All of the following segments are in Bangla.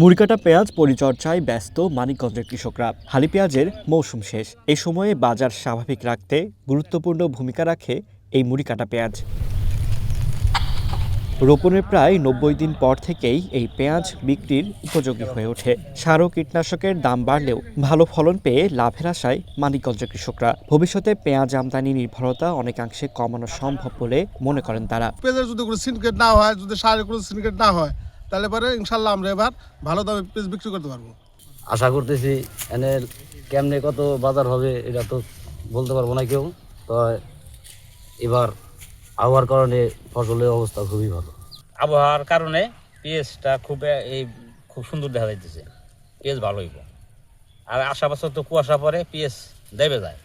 মুড়িকাটা পেঁয়াজ পরিচর্যায় ব্যস্ত মানিকগঞ্জের কৃষকরা। হালি পেঁয়াজের মৌসুম শেষ, এই সময়ে বাজার স্বাভাবিক রাখতে গুরুত্বপূর্ণ ভূমিকা রাখে এই মুড়িকাটা পেঁয়াজ। রোপণের প্রায় ৯০ দিন পর থেকেই এই পেঁয়াজ বিক্রির উপযোগী হয়ে ওঠে। সার ও কীটনাশকের দাম বাড়লেও ভালো ফলন পেয়ে লাভের আশায় মানিকগঞ্জের কৃষকরা। ভবিষ্যতে পেঁয়াজ আমদানি নির্ভরতা অনেকাংশে কমানো সম্ভব বলে মনে করেন তারা। পেঁয়াজের যদি কোনো সিন্ডিকেট না হয়, যদি সারের কোনো সিন্ডিকেট না হয়, তাহলে পরে ইনশাল্লাহ আমরা এবার ভালো দামে পেঁয়াজ বিক্রি করতে পারবো। আশা করতেছি এনে কেমনে কত বাজার হবে এটা তো বলতে পারবো না কেউ। তো এবার আবহাওয়ার কারণে ফসলের অবস্থা খুবই ভালো। আবহাওয়ার কারণে পেঁয়াজটা খুব সুন্দর দেখা যাইতেছে। পেঁয়াজ ভালো হইব। আর আশা বছর তো কুয়াশা পরে পেঁয়াজ দেবে যায়,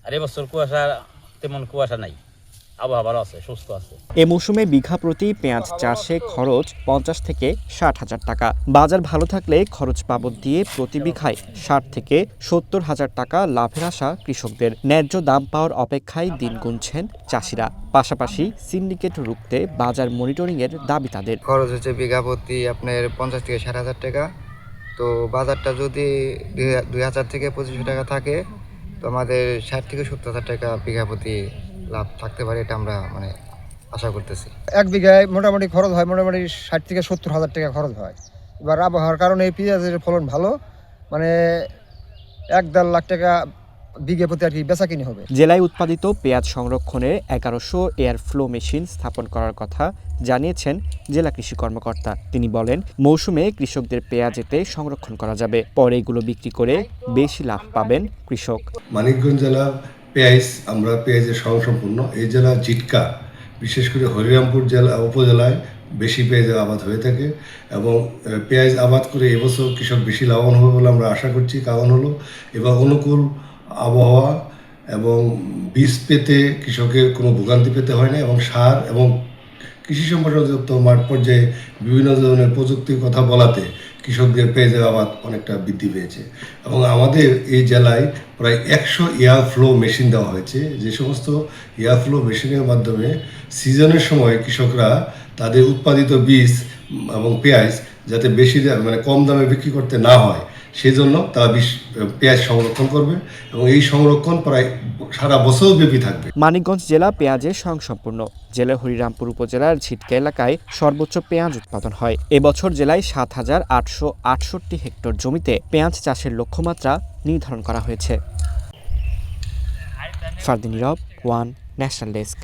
আর এবছর তেমন কুয়াশা নাই, আবহাওয়া ভালো আছে, সুস্থ আছে। এ মৌসুমে বিঘা প্রতি পেঁয়াজ চাষে খরচ ৫০ থেকে ৬০ হাজার টাকা। বাজার ভালো থাকলে খরচ বাবদ দিয়ে প্রতি বিঘায় ৬০ থেকে ৭০ হাজার টাকা লাভের আশা কৃষকদের। ন্যায্য দাম পাওয়ার অপেক্ষায় দিন গুনছেন চাষিরা। পাশাপাশি সিন্ডিকেট রুখতে বাজার মনিটরিংয়ের দাবি তাদের। খরচ হচ্ছে বিঘা প্রতি আপনার ৫০ থেকে ৬০ হাজার টাকা। তো বাজারটা যদি ২,০০০ থেকে ২৫০০ টাকা থাকে, তো আমাদের ৬০ থেকে ৭০ হাজার টাকা বিঘা প্রতি লাভ থাকতে পারে, এটা আমরা আশা করতেছি। এক বিঘায় মোটামুটি খরচ হয় ৬০ থেকে ৭০ হাজার টাকা খরচ হয়। এবার আবহাওয়ার কারণে পেঁয়াজের ফলন ভালো, ১-১.৫ লাখ টাকা বিঘা প্রতি আর কি বেচা কিনে হবে। জেলায় উৎপাদিত পেঁয়াজ সংরক্ষণে ১১০০ এয়ার ফ্লো মেশিন স্থাপন করার কথা জানিয়েছেন জেলা কৃষি কর্মকর্তা। তিনি বলেন, মৌসুমে কৃষকদের পেঁয়াজ এতে সংরক্ষণ করা যাবে, পরে এগুলো বিক্রি করে বেশি লাভ পাবেন কৃষক। মানিকগঞ্জ জেলা আমরা পেঁয়াজের স্বয়ংসম্পূর্ণ। এই জেলা জিটকা, বিশেষ করে হরিরামপুর জেলা উপজেলায় বেশি পেঁয়াজের আবাদ হয়ে থাকে এবং পেঁয়াজ আবাদ করে এবছর কৃষক বেশি লাভবান হবে বলে আমরা আশা করছি। কারণ হলো এবার অনুকূল আবহাওয়া এবং বীজ পেতে কৃষকের কোনো ভোগান্তি পেতে হয় না, এবং সার এবং কৃষি সম্প্রসারিত মাঠ পর্যায়ে বিভিন্ন ধরনের প্রযুক্তির কথা বলাতে কৃষকদের পেঁয়াজের আবাদ অনেকটা বৃদ্ধি পেয়েছে। এবং আমাদের এই জেলায় প্রায় ১০০ এয়ার ফ্লো মেশিন দেওয়া হয়েছে, যে সমস্ত এয়ার ফ্লো মেশিনের মাধ্যমে সিজনের সময় কৃষকরা তাদের উৎপাদিত বীজ এবং পেঁয়াজ যাতে বেশি কম দামে বিক্রি করতে না হয়, সেই জন্য তারা পেঁয়াজ সংরক্ষণ করবে এবং এই সংরক্ষণ প্রায় সারা বছর ব্যাপী থাকবে। মানিকগঞ্জ জেলা পেঁয়াজের স্বয়ংসম্পূর্ণ। জেলার হরিরামপুর উপজেলার ঝিটকা এলাকায় সর্বোচ্চ পেঁয়াজ উৎপাদন হয়। এবছর জেলায় ৭,৮৬৮ হেক্টর জমিতে পেঁয়াজ চাষের লক্ষ্যমাত্রা নির্ধারণ করা হয়েছে। ফারদিন নীরব, ওয়ান ন্যাশনাল ডেস্ক।